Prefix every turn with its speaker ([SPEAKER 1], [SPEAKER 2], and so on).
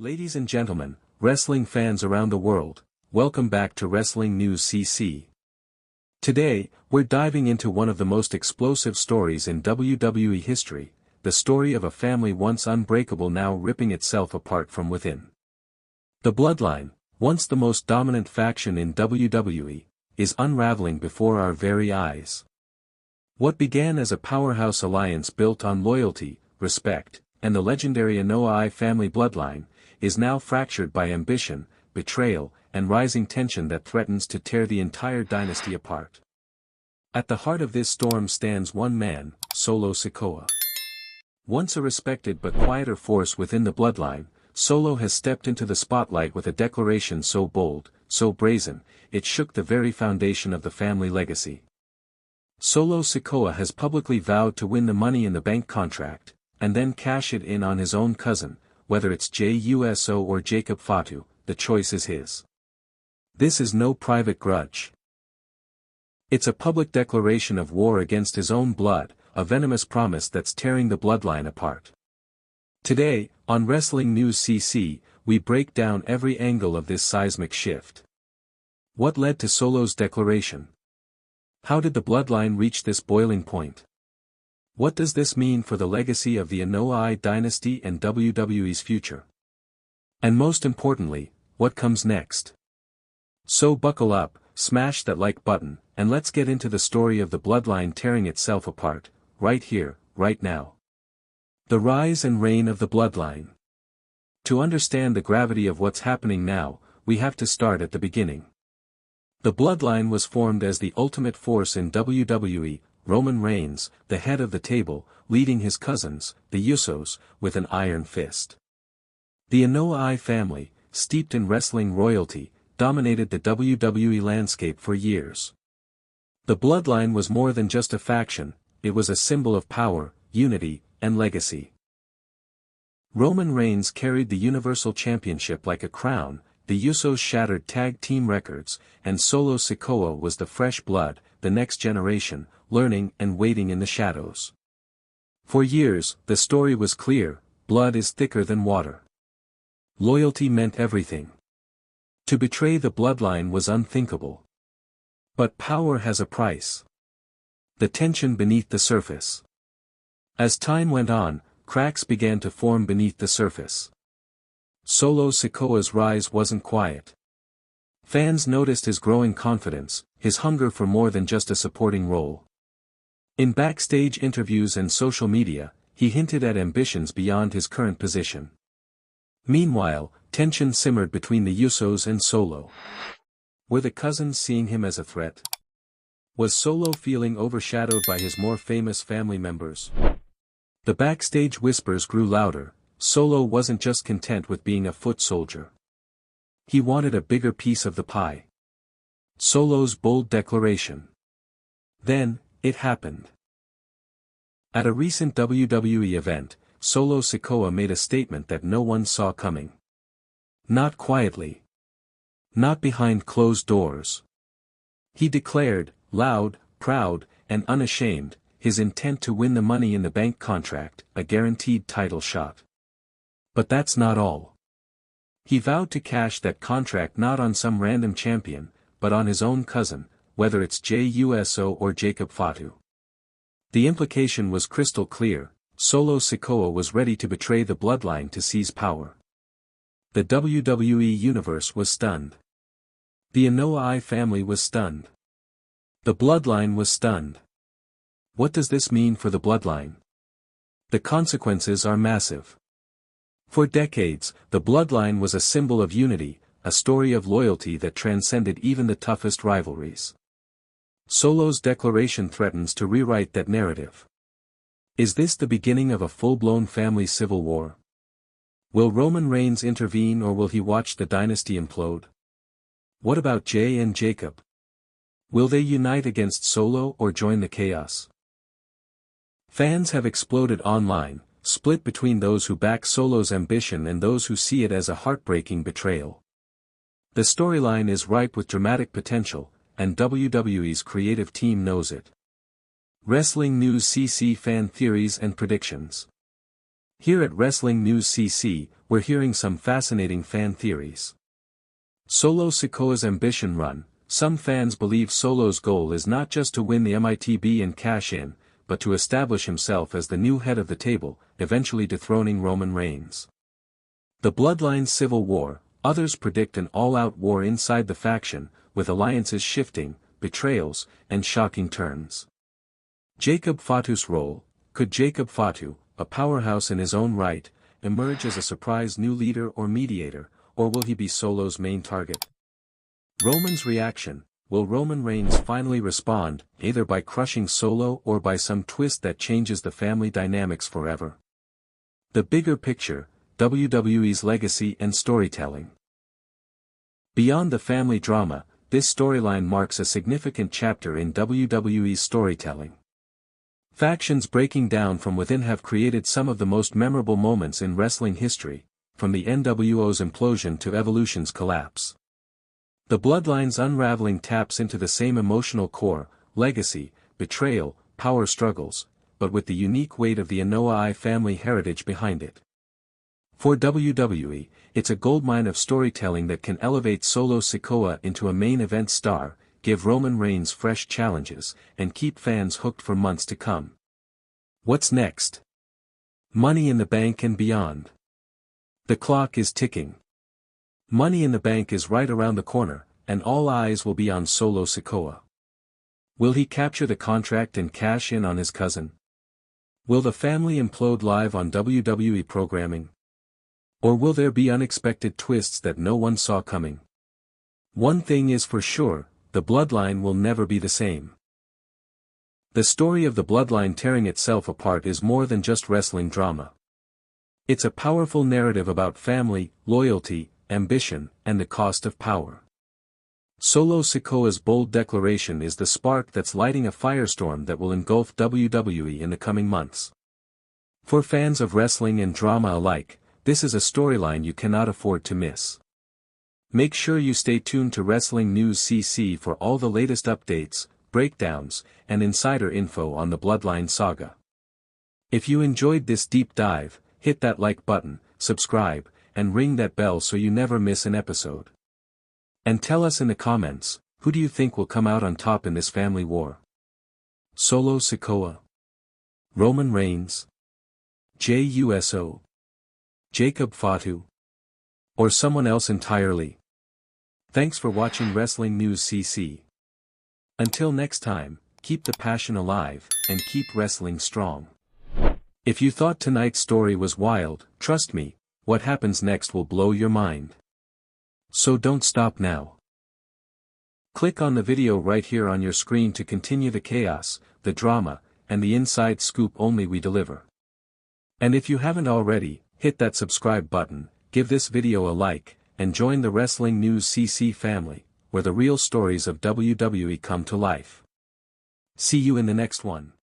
[SPEAKER 1] Ladies and gentlemen, wrestling fans around the world, welcome back to Wrestling News CC. Today, we're diving into one of the most explosive stories in WWE history, the story of a family once unbreakable now ripping itself apart from within. The Bloodline, once the most dominant faction in WWE, is unraveling before our very eyes. What began as a powerhouse alliance built on loyalty, respect, and the legendary Naomi family bloodline, is now fractured by ambition, betrayal, and rising tension that threatens to tear the entire dynasty apart. At the heart of this storm stands one man, Solo Sikoa. Once a respected but quieter force within the bloodline, Solo has stepped into the spotlight with a declaration so bold, so brazen, it shook the very foundation of the family legacy. Solo Sikoa has publicly vowed to win the Money in the Bank contract, and then cash it in on his own cousin, whether it's Jimmy Uso or Jacob Fatu, the choice is his. This is no private grudge. It's a public declaration of war against his own blood, a venomous promise that's tearing the bloodline apart. Today, on Wrestling News CC, we break down every angle of this seismic shift. What led to Solo's declaration? How did the bloodline reach this boiling point? What does this mean for the legacy of the Naomi dynasty and WWE's future? And most importantly, what comes next? So buckle up, smash that like button, and let's get into the story of the bloodline tearing itself apart, right here, right now. The rise and reign of the bloodline. To understand the gravity of what's happening now, we have to start at the beginning. The bloodline was formed as the ultimate force in WWE, Roman Reigns, the head of the table, leading his cousins, the Usos, with an iron fist. The Naomi family, steeped in wrestling royalty, dominated the WWE landscape for years. The bloodline was more than just a faction, it was a symbol of power, unity, and legacy. Roman Reigns carried the Universal Championship like a crown, the Usos shattered tag team records, and Solo Sikoa was the fresh blood, the next generation, learning and waiting in the shadows. For years, the story was clear: blood is thicker than water. Loyalty meant everything. To betray the bloodline was unthinkable. But power has a price. The tension beneath the surface. As time went on, cracks began to form beneath the surface. Solo Sikoa's rise wasn't quiet. Fans noticed his growing confidence, his hunger for more than just a supporting role. In backstage interviews and social media, he hinted at ambitions beyond his current position. Meanwhile, tension simmered between the Usos and Solo. Were the cousins seeing him as a threat? Was Solo feeling overshadowed by his more famous family members? The backstage whispers grew louder. Solo wasn't just content with being a foot soldier. He wanted a bigger piece of the pie. Solo's bold declaration. Then, it happened. At a recent WWE event, Solo Sikoa made a statement that no one saw coming. Not quietly. Not behind closed doors. He declared, loud, proud, and unashamed, his intent to win the Money in the Bank contract, a guaranteed title shot. But that's not all. He vowed to cash that contract not on some random champion, but on his own cousin, whether it's Jimmy Uso or Jacob Fatu. The implication was crystal clear: Solo Sikoa was ready to betray the bloodline to seize power. The WWE Universe was stunned. The Naomi family was stunned. The bloodline was stunned. What does this mean for the bloodline? The consequences are massive. For decades, the bloodline was a symbol of unity, a story of loyalty that transcended even the toughest rivalries. Solo's declaration threatens to rewrite that narrative. Is this the beginning of a full-blown family civil war? Will Roman Reigns intervene, or will he watch the dynasty implode? What about Jay and Jacob? Will they unite against Solo or join the chaos? Fans have exploded online, split between those who back Solo's ambition and those who see it as a heartbreaking betrayal. The storyline is ripe with dramatic potential, and WWE's creative team knows it. Wrestling News CC fan theories and predictions. Here at Wrestling News CC, we're hearing some fascinating fan theories. Solo Sikoa's ambition run. Some fans believe Solo's goal is not just to win the MITB and cash in, but to establish himself as the new head of the table, eventually dethroning Roman Reigns. The Bloodline civil war. Others predict an all-out war inside the faction, with alliances shifting, betrayals, and shocking turns. Jacob Fatu's role. Could Jacob Fatu, a powerhouse in his own right, emerge as a surprise new leader or mediator, or will he be Solo's main target? Roman's reaction. Will Roman Reigns finally respond, either by crushing Solo or by some twist that changes the family dynamics forever? The bigger picture, WWE's legacy and storytelling. Beyond the family drama, this storyline marks a significant chapter in WWE's storytelling. Factions breaking down from within have created some of the most memorable moments in wrestling history, from the NWO's implosion to Evolution's collapse. The Bloodline's unraveling taps into the same emotional core, legacy, betrayal, power struggles, but with the unique weight of the Anoa'i family heritage behind it. For WWE, it's a goldmine of storytelling that can elevate Solo Sikoa into a main event star, give Roman Reigns fresh challenges, and keep fans hooked for months to come. What's next? Money in the Bank and beyond. The clock is ticking. Money in the Bank is right around the corner, and all eyes will be on Solo Sikoa. Will he capture the contract and cash in on his cousin? Will the family implode live on WWE programming? Or will there be unexpected twists that no one saw coming? One thing is for sure, the Bloodline will never be the same. The story of the Bloodline tearing itself apart is more than just wrestling drama. It's a powerful narrative about family, loyalty, ambition, and the cost of power. Solo Sikoa's bold declaration is the spark that's lighting a firestorm that will engulf WWE in the coming months. For fans of wrestling and drama alike, this is a storyline you cannot afford to miss. Make sure you stay tuned to Wrestling News CC for all the latest updates, breakdowns, and insider info on the Bloodline saga. If you enjoyed this deep dive, hit that like button, subscribe, and ring that bell so you never miss an episode. And tell us in the comments, who do you think will come out on top in this family war? Solo Sikoa? Roman Reigns? Jimmy Uso? Jacob Fatu? Or someone else entirely? Thanks for watching Wrestling News CC. Until next time, keep the passion alive, and keep wrestling strong. If you thought tonight's story was wild, trust me, what happens next will blow your mind. So don't stop now. Click on the video right here on your screen to continue the chaos, the drama, and the inside scoop only we deliver. And if you haven't already, hit that subscribe button, give this video a like, and join the Wrestling News CC family, where the real stories of WWE come to life. See you in the next one.